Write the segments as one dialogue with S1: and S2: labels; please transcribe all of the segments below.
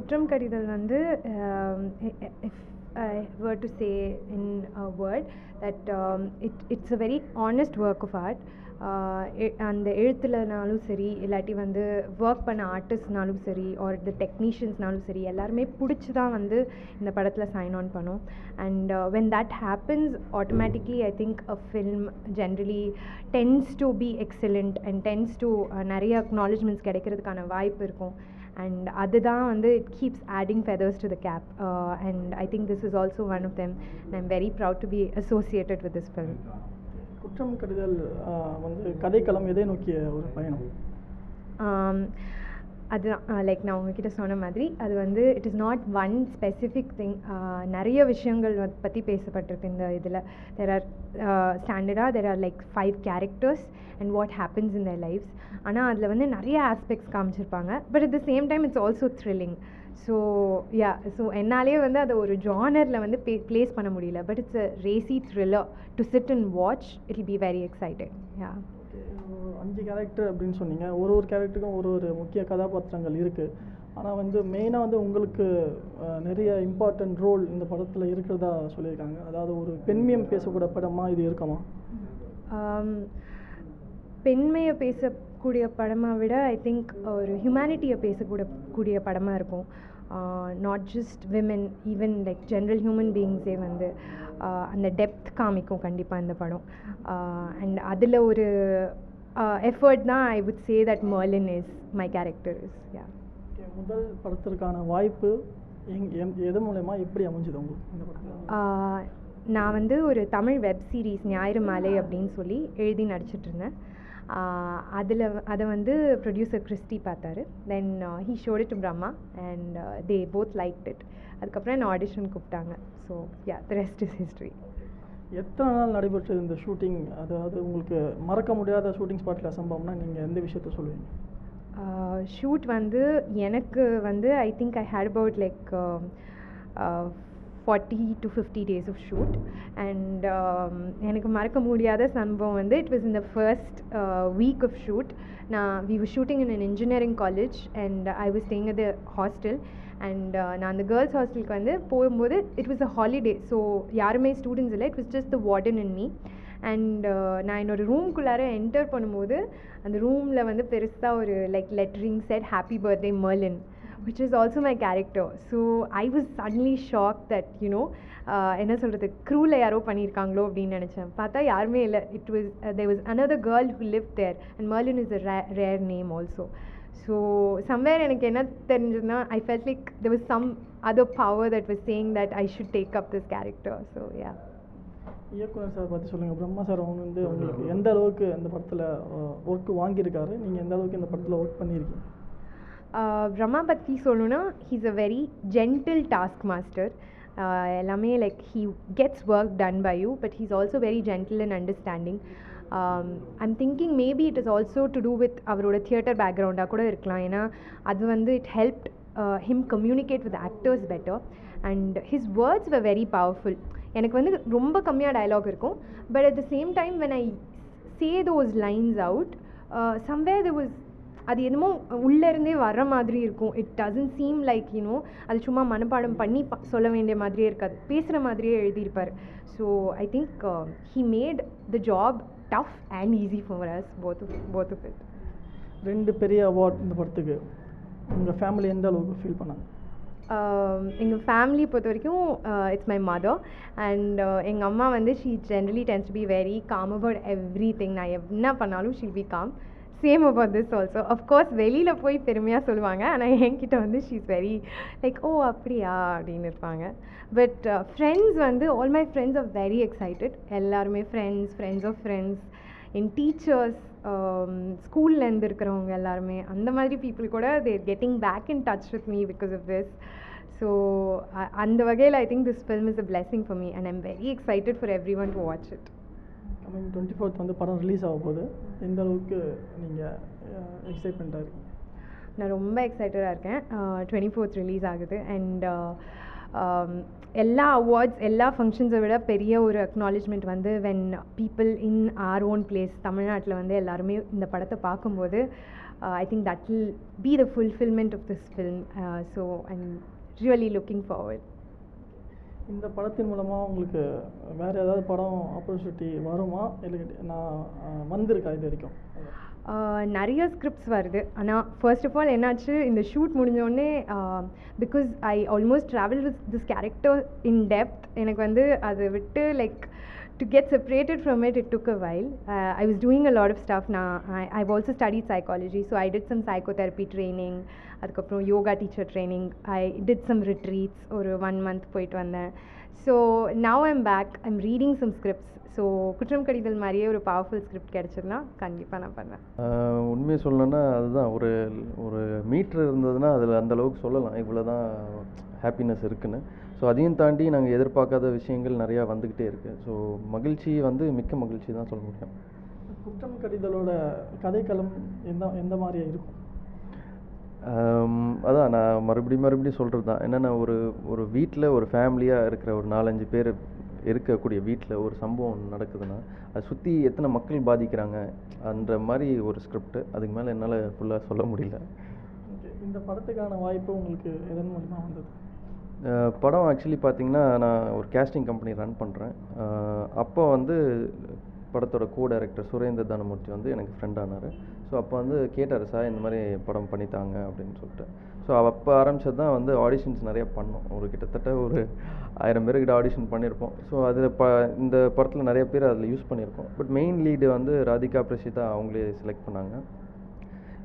S1: குற்றம் கடிதல் வந்து if I were to say in a word that it's a very honest work of art. அந்த எழுத்துலனாலும் சரி இல்லாட்டி வந்து ஒர்க் பண்ண ஆர்டிஸ்ட்னாலும் சரி ஆர் த டெக்னீஷியன்ஸ்னாலும் சரி எல்லாருமே பிடிச்சி தான் வந்து இந்த படத்தில் சைன் ஆன் பண்ணோம். And when that happens automatically I think a film generally tends to be excellent and tends to நிறைய அக்னாலஜ்மெண்ட்ஸ் கிடைக்கிறதுக்கான வாய்ப்பு இருக்கும். And அதுதான் வந்து it keeps adding feathers to the cap, and I think this is also one of them, and I'm very proud to be associated with this film.
S2: குற்றம் கடிதல் வந்து கதைக்களம் எதை நோக்கிய ஒரு பயணம்?
S1: அதுதான் லைக் நான் உங்ககிட்ட சொன்ன மாதிரி அது வந்து it is not one specific thing. நிறைய விஷயங்கள் பற்றி பேசப்பட்டிருக்கு இந்த இதில். தெர் ஆர் ஸ்டாண்டர்டாக there are like 5 characters and what happens in their lifes. ஆனால் அதில் வந்து நிறைய ஆஸ்பெக்ட்ஸ் காமிச்சிருப்பாங்க. But at the same time it's also thrilling. So என்னாலே வந்து அதை ஒரு ஜானரில் வந்து ப்ளேஸ் பண்ண முடியல. But it's a racy thriller to sit and watch. It will be very excited. Yeah
S2: 5 character அப்படின்னு சொன்னீங்க. ஒரு கேரக்டருக்கும் ஒரு முக்கிய கதாபாத்திரங்கள் இருக்குது. ஆனால் வந்து மெயினாக வந்து உங்களுக்கு நிறைய இம்பார்ட்டன்ட் ரோல் இந்த படத்தில் இருக்கிறதா சொல்லியிருக்காங்க. அதாவது ஒரு பெண்மையம் பேசக்கூடிய படமாக இது இருக்குமா?
S1: பெண்மையை பேசக்கூடிய படமாக விட ஐ திங்க் ஒரு ஹியூமனிட்டியை பேசக்கூடக்கூடிய படமாக இருக்கும். Not just women, even like general human பீயிங்ஸே வந்து அந்த டெப்த் காமிக்கும் கண்டிப்பாக இந்த படம். அண்ட் அதில் ஒரு எஃபர்ட் தான் I would say that Merlin is my character is. Yeah
S2: முதல் படத்திற்கான வாய்ப்பு எது மூலமா எப்படி அமைஞ்சது உங்களுக்கு இந்த படத்தில்?
S1: நான் வந்து ஒரு தமிழ் வெப் சீரிஸ் ஞாயிறு மாலை அப்படின்னு சொல்லி எழுதி நடிச்சிட்டு இருந்தேன். அதை வந்து ப்ரொடியூசர் கிறிஸ்டி பார்த்தாரு. தென் he ஷோட் it to Brahma and they both liked it. அதுக்கப்புறம் என்ன ஆடிஷன் கூப்பிட்டாங்க. So yeah the rest is history.
S2: எத்தனை நாள் நடைபெற்றது இந்த ஷூட்டிங்? அதாவது உங்களுக்கு மறக்க முடியாத ஷூட்டிங் ஸ்பாட்டில் சம்பவம்னா நீங்கள் எந்த விஷயத்த சொல்லுவீங்க?
S1: ஷூட் வந்து எனக்கு வந்து I think I had about like 40 to 50 days of shoot. And எனக்கு மறக்க முடியாத சம்பவம் வந்து it was in the first week of shoot. we were shooting in an engineering college and I was staying at the hostel. And நான் அந்த girls ஹாஸ்டலுக்கு வந்து போகும்போது it was a holiday, so யாருமே ஸ்டூடெண்ட்ஸ் இல்லை. it was just the warden and me. And நான் என்னோட ரூம்குள்ளார enter பண்ணும்போது அந்த ரூமில் வந்து பெருசாக ஒரு like lettering set happy birthday Merlin, which is also my character. So I was suddenly shocked that என்ன சொல்கிறது, க்ரூவில் யாரோ பண்ணியிருக்காங்களோ அப்படின்னு நினச்சேன். பார்த்தா யாருமே இல்லை. It was there was another girl who lived there and Merlin is a rare name also. So somewhere எனக்கு என்ன தெரிஞ்சதுன்னா I felt like there was some other power that was saying that I should take up this character. So yeah.
S2: இயக்குனர் sir பற்றி சொல்லுங்கள். Brahma sir அவங்க வந்து உங்களுக்கு எந்த அளவுக்கு இந்த படத்தில் ஒர்க் வாங்கியிருக்காரு? நீங்கள் எந்த அளவுக்கு இந்த படத்தில் ஒர்க் பண்ணியிருக்கீங்க?
S1: பிரம்மா பற்றி சொல்லணுன்னா he's a very gentle task master. எல்லாமே like he gets work done by you, but he's also very gentle and understanding. I'm thinking maybe it is also to do with அவரோட தியேட்டர் பேக்ரவுண்டாக கூட இருக்கலாம். ஏன்னா அது வந்து it helped him communicate with actors better and his words were very powerful. எனக்கு வந்து ரொம்ப கம்மியாக டயலாக் இருக்கும், but at the same time when I say those lines out, somewhere there was அது என்னமோ உள்ளேருந்தே வர்ற மாதிரி இருக்கும். இட் டசன்ட் சீம் லைக் அது சும்மா மனப்பாடம் பண்ணி சொல்ல வேண்டிய மாதிரியே இருக்காது, பேசுகிற மாதிரியே எழுதியிருப்பார். So I think he made the job tough and easy for us both of it.
S2: 2 பெரிய அவார்ட் இந்த படத்துக்கு உங்கள் ஃபேமிலி எந்த அளவுக்கு ஃபீல் பண்ணாங்க?
S1: எங்கள் ஃபேமிலி பொறுத்த வரைக்கும் இட்ஸ் மை மதர் அண்ட் எங்கள் அம்மா வந்து she generally tends to be very calm about எவ்ரி திங். நான் என்ன பண்ணாலும் she'll be calm. Same about this also. Of course வெளியில் போய் பெருமையாக சொல்லுவாங்க, ஆனால் என்கிட்ட வந்து she is very like oh அப்படியா அப்படின்னு இருப்பாங்க. பட் ஃப்ரெண்ட்ஸ் வந்து all my friends are very excited. எல்லாருமே ஃப்ரெண்ட்ஸ் ஆஃப் ஃப்ரெண்ட்ஸ், என் டீச்சர்ஸ், ஸ்கூல்லேருந்து இருக்கிறவங்க எல்லாருமே அந்த மாதிரி பீப்புள் கூட they're getting back in touch with me because of this. So அந்த வகையில் I think this film is a blessing for me and I'm very excited for everyone to watch it.
S2: Coming 24th வந்து படம் release ஆக போகுது. எந்த அளவுக்கு நீங்கள் எக்ஸைட்மெண்ட்டாக இருக்கீங்க?
S1: நான் ரொம்ப எக்ஸைட்டடாக இருக்கேன். 24th ரிலீஸ் ஆகுது அண்ட் எல்லா அவார்ட்ஸ் எல்லா ஃபங்க்ஷன்ஸை விட பெரிய ஒரு அக்னாலேஜ்மெண்ட் வந்து when people in our own place தமிழ்நாட்டில் வந்து எல்லாருமே இந்த படத்தை பார்க்கும்போது I think that will be the fulfillment of this film. So I'm really looking forward.
S2: இந்த படத்தின் மூலமாக உங்களுக்கு வேறு ஏதாவது படம் ஆப்பர்ச்சுனிட்டி வருமா, இல்லை நான் வந்திருக்கா இது வரைக்கும்?
S1: நிறைய ஸ்கிரிப்ட்ஸ் வருது. ஆனால் ஃபர்ஸ்ட் ஆஃப் ஆல் என்னாச்சு, இந்த ஷூட் முடிஞ்சோடனே because I almost travel with this character in depth, எனக்கு வந்து அதை விட்டு like to get separated from it, it took a while. I was doing a lot of stuff. I've also studied psychology, so I did some psychotherapy training, adukaprom yoga teacher training. I did some retreats ஒரு 1 month போயிட்டு வந்தேன். So now I'm back, I'm reading some scripts. So குற்றம் கடிதல் மாதிரியே ஒரு powerful script கிடச்சதுன்னா கண்டிப்பாக நான் பண்ணுவேன்.
S3: உண்மையை சொல்லணும்னா அதுதான், ஒரு ஒரு மீட்ரு இருந்ததுன்னா அதில் அந்தளவுக்கு சொல்லலாம் இவ்வளோ தான் ஹாப்பினஸ் இருக்குன்னு. ஸோ அதையும் தாண்டி நாங்கள் எதிர்பார்க்காத விஷயங்கள் நிறையா வந்துக்கிட்டே இருக்குது. ஸோ மகிழ்ச்சி வந்து மிக்க மகிழ்ச்சி தான் சொல்ல முடியும்.
S2: குற்றம் கடிதலோட கதைக்களம் எந்த மாதிரியாக இருக்கும்?
S3: அதான் நான் மறுபடியும் சொல்கிறது தான் என்னென்னா, ஒரு வீட்டில் ஒரு ஃபேமிலியாக இருக்கிற ஒரு 4-5 பேர் இருக்கக்கூடிய வீட்டில் ஒரு சம்பவம் நடக்குதுன்னா அதை சுற்றி எத்தனை மக்கள் பாதிக்கிறாங்க அந்த மாதிரி ஒரு ஸ்கிரிப்ட். அதுக்கு மேலே என்னால் ஃபுல்லாக சொல்ல முடியல.
S2: இந்த படத்துக்கான வாய்ப்பு உங்களுக்கு எதன் மூலமாக வந்தது?
S3: படம் ஆக்சுவலி பார்த்திங்கன்னா, நான் ஒரு கேஸ்டிங் கம்பெனி ரன் பண்ணுறேன். அப்போ வந்து படத்தோட டைரக்டர் சுரேந்தர் தானமூர்த்தி வந்து எனக்கு ஃப்ரெண்ட் ஆனார். ஸோ அப்போ வந்து கேட்டார், சார் இந்த மாதிரி படம் பண்ணித்தாங்க அப்படின்னு சொல்லிட்டு. ஸோ அப்போ ஆரம்பித்தது தான் வந்து ஆடிஷன்ஸ் நிறையா பண்ணோம். கிட்டத்தட்ட ஒரு 1000 பேர்கிட்ட ஆடிஷன் பண்ணியிருப்போம். ஸோ அதில் இந்த படத்தில் நிறைய பேர் அதில் யூஸ் பண்ணியிருக்கோம். பட் மெயின் லீடு வந்து ராதிகா பிரஷிதா அவங்களே செலக்ட் பண்ணாங்க.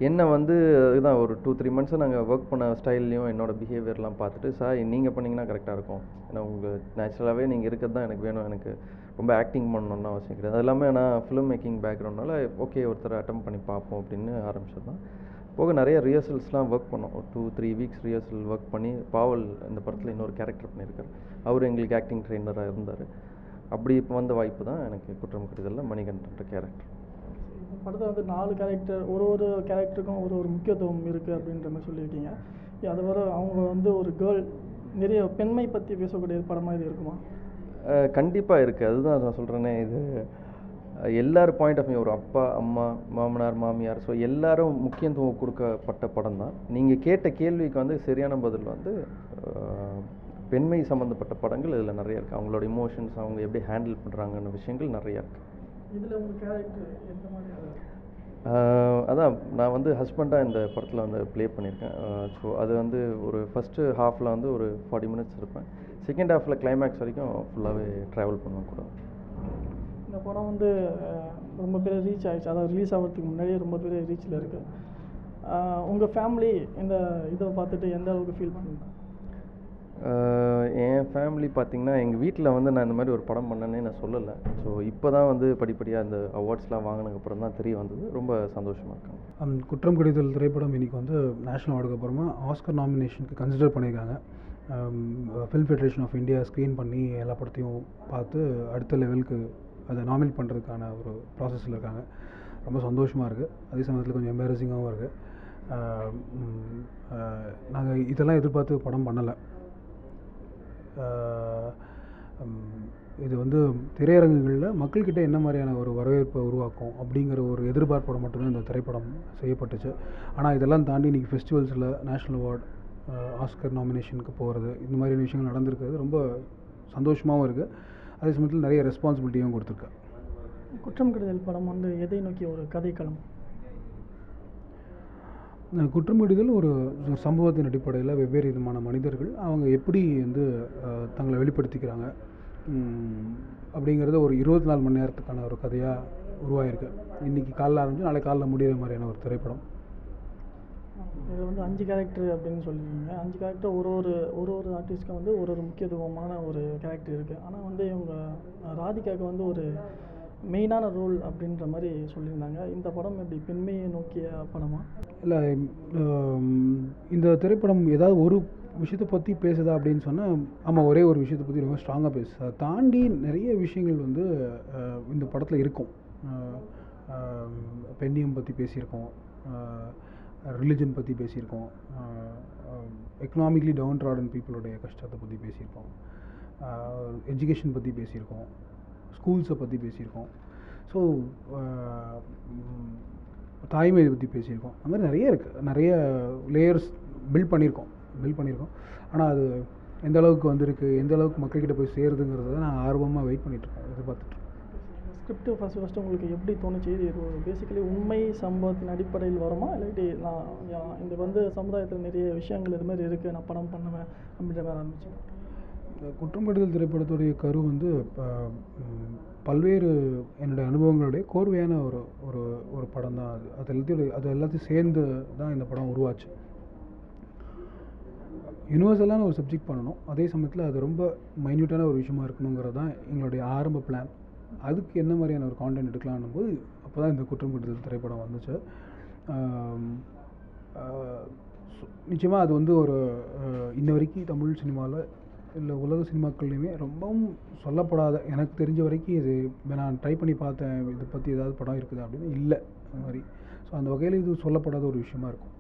S3: என்னை வந்து இதுதான் ஒரு 2-3 மந்த்ஸாக நாங்கள் ஒர்க் பண்ண ஸ்டைல்லையும் என்னோடய பிஹேவியர்லாம் பார்த்துட்டு, சார் நீங்கள் பண்ணிங்கன்னா கரெக்டாக இருக்கும், ஏன்னா உங்கள் நேச்சுரலாகவே நீங்கள் இருக்கிறது தான் எனக்கு வேணும், எனக்கு ரொம்ப ஆக்டிங் பண்ணணுன்னு அவசியம் கிடையாது. அது எல்லாமே நான் ஃபிலிம் மேக்கிங் பேக்ரவுண்ட்னால ஓகே ஒருத்தர் அட்டம் பண்ணி பார்ப்போம் அப்படின்னு ஆரம்பிச்சது தான். போக நிறைய ரிஹர்சல்ஸ்லாம் ஒர்க் பண்ணோம். ஒரு 2-3 வீக்ஸ் ரிஹர்சல் ஒர்க் பண்ணி பாவல் இந்த படத்தில் இன்னொரு கேரக்டர் பண்ணியிருக்காரு. அவர் எங்களுக்கு ஆக்டிங் ட்ரெயினராக இருந்தார். அப்படி இப்போ வந்த வாய்ப்பு தான் எனக்கு குற்றம் கடிதலில் மணிகண்டன்ற கேரக்டர்.
S2: படத்தில் வந்து 4 கேரக்டர், ஒரு கேரக்டருக்கும் ஒரு முக்கியத்துவம் இருக்குது அப்படின்ற மாதிரி சொல்லியிருக்கீங்க. அது வர அவங்க வந்து ஒரு கேர்ள், நிறைய பெண்மை பற்றி பேசக்கூடிய படமாக இது இருக்குமா?
S3: கண்டிப்பாக இருக்குது. அதுதான் நான் சொல்கிறேனே, இது எல்லாரும் பாயிண்ட் ஆஃப் வியூ, ஒரு அப்பா அம்மா மாமனார் மாமியார், ஸோ எல்லாரும் முக்கியத்துவம் கொடுக்கப்பட்ட படம் தான். நீங்கள் கேட்ட கேள்விக்கு வந்து சரியான பதில் வந்து பெண்மை சம்மந்தப்பட்ட படங்கள் இதில் நிறைய இருக்குது. அவங்களோட இமோஷன்ஸ், அவங்க எப்படி ஹேண்டில் பண்ணுறாங்கன்னு விஷயங்கள் நிறையா இருக்குது.
S2: இதில் உங்கள் கேரக்டர் எந்த மாதிரி?
S3: அதான் நான் வந்து ஹஸ்பண்டாக இந்த படத்தில் வந்து ப்ளே பண்ணியிருக்கேன். ஸோ அது வந்து ஒரு ஃபஸ்ட்டு ஹாஃபில் வந்து ஒரு 40 மினிட்ஸ் இருப்பேன். செகண்ட் ஹாஃபில் கிளைமேக்ஸ் வரைக்கும் ஃபுல்லாகவே ட்ராவல் பண்ணுவேன் கூட.
S2: இந்த படம் வந்து ரொம்ப பெரிய ரீச் ஆகிடுச்சு, அதாவது ரிலீஸ் ஆகிறதுக்கு முன்னாடியே ரொம்ப பெரிய ரீச்சில் இருக்குது. உங்கள் ஃபேமிலி இந்த இதை பார்த்துட்டு எந்த அளவுக்கு ஃபீல் பண்ணுங்க?
S3: என் ஃபேமிலி பார்த்திங்கன்னா, எங்கள் வீட்டில் வந்து நான் இந்த மாதிரி ஒரு படம் பண்ணேன்னே நான் சொல்லலை. ஸோ இப்போ தான் வந்து படிப்படியாக இந்த அவார்ட்ஸ்லாம் வாங்கினதுக்கப்புறம் தான் தெரிய வந்தது. ரொம்ப சந்தோஷமாக இருக்காங்க.
S4: குற்றம் கடிதல் திரைப்படம் இன்றைக்கி வந்து நேஷ்னல் அவார்டுக்கு அப்புறமா ஆஸ்கர் நாமினேஷனுக்கு கன்சிடர் பண்ணியிருக்காங்க. Film federation of India screen பண்ணி எல்லா படத்தையும் பார்த்து அடுத்த லெவலுக்கு அதை நாமினேட் பண்ணுறதுக்கான ஒரு ப்ராசஸில் இருக்காங்க. ரொம்ப சந்தோஷமாக இருக்குது. அதே சமயத்தில் கொஞ்சம் எம்பாரசிங்காகவும் இருக்குது. நாங்கள் இதெல்லாம் எதிர்பார்த்து படம் பண்ணலை. இது வந்து திரையரங்குகளில் மக்கள்கிட்ட என்ன மாதிரியான ஒரு வரவேற்பை உருவாக்கும் அப்படிங்கிற ஒரு எதிர்பார்ப்போட மட்டும்தான் இந்த திரைப்படம் செய்யப்பட்டுச்சு. ஆனால் இதெல்லாம் தாண்டி இன்றைக்கி ஃபெஸ்டிவல்ஸில் நேஷ்னல் அவார்டு, ஆஸ்கர் நாமினேஷனுக்கு போகிறது, இந்த மாதிரியான விஷயங்கள் நடந்திருக்கிறது ரொம்ப சந்தோஷமாகவும் இருக்குது. அதே சமயத்தில் நிறைய ரெஸ்பான்சிபிலிட்டியும் கொடுத்துருக்கு.
S2: குற்றம் கடிதல் படம் வந்து எதை நோக்கி ஒரு கதைக்களம்?
S4: குற்றம் கடிதல் ஒரு சம்பவத்தின் அடிப்படையில் வெவ்வேறு விதமான மனிதர்கள் அவங்க எப்படி வந்து தங்களை வெளிப்படுத்திக்கிறாங்க அப்படிங்கிறத ஒரு 24 மணி நேரத்துக்கான ஒரு கதையாக உருவாகிருக்கு. இன்றைக்கி காலைல ஆரம்பிச்சு நாளைக்கு காலைல முடிகிற மாதிரியான ஒரு திரைப்படம்.
S2: இதில் வந்து 5 கேரக்டர் அப்படின்னு சொல்லியிருக்கீங்க. 5 கேரக்டர் ஒரு ஆர்டிஸ்ட்க்கு வந்து ஒரு முக்கியத்துவமான ஒரு கேரக்டர் இருக்குது. ஆனால் வந்து இவங்க ராதிகாவுக்கு வந்து ஒரு மெயினான ரோல் அப்படின்ற மாதிரி சொல்லியிருந்தாங்க. இந்த படம் எப்படி பெண்மையை நோக்கிய படமா?
S4: இல்லை, இந்த திரைப்படம் ஏதாவது ஒரு விஷயத்தை பற்றி பேசுதா அப்படின்னு சொன்னால் ஆமாம், ஒரே ஒரு விஷயத்தை பற்றி ரொம்ப ஸ்ட்ராங்காக பேசுது. அதை தாண்டி நிறைய விஷயங்கள் வந்து இந்த படத்தில் இருக்கும். பெண்ணியம் பற்றி பேசியிருக்கோம், ரிலிஜன் பற்றி பேசியிருக்கோம், எக்கனாமிக்லி டவுன் ட்ராடன் பீப்புளுடைய கஷ்டத்தை பற்றி பேசியிருக்கோம், எஜுகேஷன் பற்றி பேசியிருக்கோம், ஸ்கூல்ஸை பற்றி பேசியிருக்கோம். ஸோ தாய்மையை பற்றி பேசியிருக்கோம். அந்த மாதிரி நிறைய இருக்குது, நிறைய லேயர்ஸ் பில்ட் பண்ணியிருக்கோம். ஆனால் அது எந்த அளவுக்கு வந்திருக்கு, எந்த அளவுக்கு மக்கள்கிட்ட போய் சேருதுங்கிறத நான் ஆர்வமாக வெயிட் பண்ணிகிட்ருக்கோம், எதிர்பார்த்துட்ருக்கோம்.
S2: ஸ்கிரிப்ட் ஃபஸ்ட்டு உங்களுக்கு எப்படி தோணுச்சு? இது பேசிக்கலி உண்மை சம்பவத்தின் அடிப்படையில் வருமா, இல்லாட்டி நான் இந்த வந்து சமுதாயத்தில் நிறைய விஷயங்கள் இது மாதிரி இருக்குது, நான் படம் பண்ணுவேன் அப்படின்ற மாதிரி ஆரம்பிச்சேன்?
S4: குற்றம்படுதல் திரைப்படத்துடைய கரு வந்து பல்வேறு என்னுடைய அனுபவங்களுடைய கோர்வையான ஒரு படம் தான் அது எல்லாத்தையும் சேர்ந்து தான் இந்த படம் உருவாச்சு. யூனிவர்சலான ஒரு சப்ஜெக்ட் பண்ணணும், அதே சமயத்தில் அது ரொம்ப மைன்யூட்டான ஒரு விஷயமா இருக்கணுங்கிறது தான் எங்களுடைய ஆரம்ப பிளான். அதுக்கு என்ன மாதிரியான ஒரு கான்டென்ட் எடுக்கலான்னும் போது அப்போ தான் இந்த குற்றம்படுதல் திரைப்படம் வந்துச்சு. நிச்சயமாக அது வந்து ஒரு இன்ன வரைக்கும் தமிழ் சினிமாவில் இல்லை உலக சினிமாக்கள்லையுமே ரொம்பவும் சொல்லப்படாத, எனக்கு தெரிஞ்ச வரைக்கும் இது நான் ட்ரை பண்ணி பார்த்தேன், இதை பற்றி ஏதாவது படம் இருக்குதா அப்படின்னு இல்லை அந்த மாதிரி. ஸோ அந்த வகையில் இது சொல்லப்படாத ஒரு விஷயமா இருக்கும்.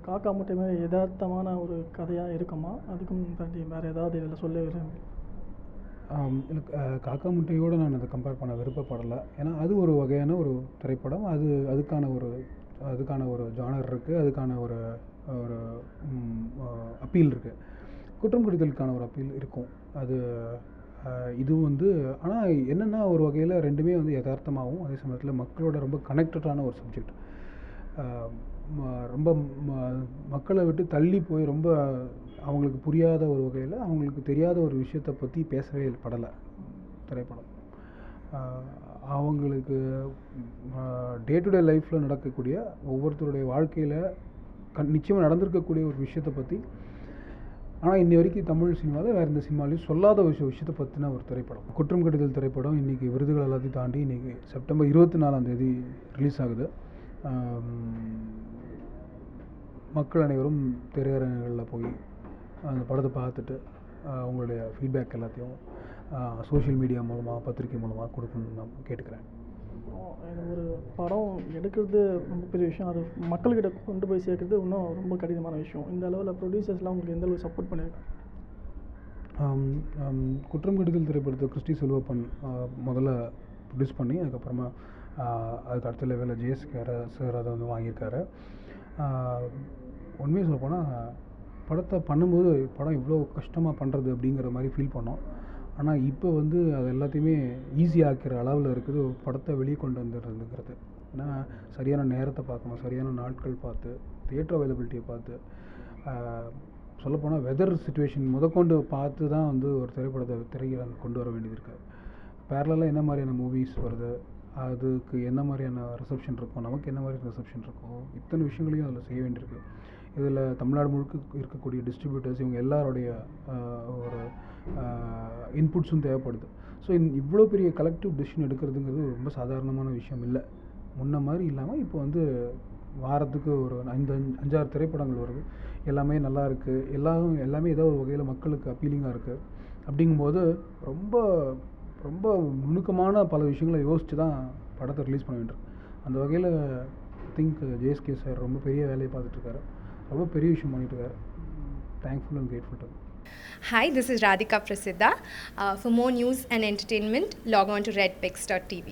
S2: காக்கா முட்டையுமே யதார்த்தமான ஒரு கதையாக இருக்குமா, அதுக்கும் தாண்டி வேறு ஏதாவது இதில் சொல்ல விரும்புகிறேன்?
S4: எனக்கு காக்கா முட்டையோடு நான் அதை கம்பேர் பண்ண விருப்பப்படலை. ஏன்னா அது ஒரு வகையான ஒரு திரைப்படம், அதுக்கான ஒரு ஜானர் இருக்குது, அதுக்கான ஒரு அப்பீல் இருக்குது. குற்றம் கடிதலுக்கான ஒரு அப்பீல் இருக்கும். இதுவும் வந்து ஆனால் என்னென்னா ஒரு வகையில் ரெண்டுமே வந்து யதார்த்தமாகவும் அதே சமயத்தில் மக்களோட ரொம்ப கனெக்டடான ஒரு சப்ஜெக்ட். ரொம்ப மக்களை விட்டு தள்ளி போய் ரொம்ப அவங்களுக்கு புரியாத ஒரு வகையில் அவங்களுக்கு தெரியாத ஒரு விஷயத்தை பற்றி பேசவே படலை திரைப்படம். அவங்களுக்கு டே டு டே லைஃப்பில் நடக்கக்கூடிய ஒவ்வொருத்தருடைய வாழ்க்கையில் நிச்சயமாக நடந்திருக்கக்கூடிய ஒரு விஷயத்தை பற்றி, ஆனால் இன்னி வரைக்கும் தமிழ் சினிமாவில் வேறு எந்த சினிமாலையும் சொல்லாத விஷயத்தை பற்றின ஒரு திரைப்படம். குற்றம் கடிதல் திரைப்படம் இன்றைக்கி விருதுகள் எல்லாத்தையும் தாண்டி இன்றைக்கி செப்டம்பர் 24 ரிலீஸ் ஆகுது. மக்கள் அனைவரும் திரையரங்குகளில் போய் அந்த படத்தை பார்த்துட்டு அவங்களுடைய ஃபீட்பேக் எல்லாத்தையும் சோஷியல் மீடியா மூலமாக பத்திரிக்கை மூலமாக கொடுக்கணும்னு நான் கேட்டுக்கிறேன்.
S2: ஒரு படம் எடுக்கிறது ரொம்ப பெரிய விஷயம், அது மக்கள்கிட்ட கொண்டு போய் சேர்க்குறது இன்னும் ரொம்ப கடினமான விஷயம். இந்த அளவில் ப்ரொடியூசர்ஸ்லாம் உங்களுக்கு எந்த அளவு சப்போர்ட் பண்ணியிருக்காங்க?
S4: குற்றம் கடிதல் திரைப்படத்தை கிறிஸ்டி செல்வப்பன் முதல்ல ப்ரொடியூஸ் பண்ணி அதுக்கப்புறமா அதுக்கு அடுத்த லெவலில் ஜேஎஸ்கே சார் அதை வந்து வாங்கியிருக்காரு. உண்மையை சொல்லப்போனால் படத்தை பண்ணும்போது படம் இவ்வளோ கஷ்டமாக பண்ணுறது அப்படிங்கிற மாதிரி ஃபீல் பண்ணோம். ஆனால் இப்போ வந்து அது எல்லாத்தையுமே ஈஸியாக்கிற அளவில் இருக்குது படத்தை வெளியே கொண்டு வந்துடுறதுங்கிறது. ஏன்னா சரியான நேரத்தை பார்க்கணும், சரியான நாட்கள் பார்த்து, தியேட்டர் அவைலபிலிட்டியை பார்த்து, சொல்லப்போனால் வெதர் சுச்சுவேஷன் முதற்கொண்டு பார்த்து தான் வந்து ஒரு திரைப்படத்தை திரையிடங்க கொண்டு வர வேண்டியது இருக்குது. பேரலாக என்ன மாதிரியான மூவிஸ் வருது, அதுக்கு என்ன மாதிரியான ரிசப்ஷன் இருக்கும், நமக்கு என்ன மாதிரி ரிசப்ஷன் இருக்கும், இத்தனை விஷயங்களையும் அதில் செய்ய வேண்டியிருக்கு. இதில் தமிழ்நாடு முழுக்க இருக்கக்கூடிய டிஸ்ட்ரிபியூட்டர்ஸ் இவங்க எல்லாருடைய ஒரு இன்புட்ஸும் தேவைப்படுது. ஸோ இவ்வளோ பெரிய கலெக்டிவ் டிசிஷன் எடுக்கிறதுங்கிறது ரொம்ப சாதாரணமான விஷயம் இல்லை. முன்ன மாதிரி இல்லாமல் இப்போ வந்து வாரத்துக்கு ஒரு 5-6 திரைப்படங்கள் வருது, எல்லாமே நல்லா இருக்குது, எல்லாமே ஏதோ ஒரு வகையில் மக்களுக்கு அப்பீலிங்காக இருக்குது. அப்படிங்கும்போது ரொம்ப ரொம்ப நுணுக்கமான பல விஷயங்களை யோசித்து தான் படத்தை ரிலீஸ் பண்ண வேண்டியிருக்கு. அந்த வகையில் திங்க் ஜேஎஸ்கே சார் ரொம்ப பெரிய வேலையை பார்த்துட்ருக்காரு, ரொம்ப பெரிய விஷயம் பண்ணிட்டுருக்காரு. Thankful and grateful to.
S1: Hi, this is Radhika Prasiddha. For more news and entertainment, log on to redpix.tv.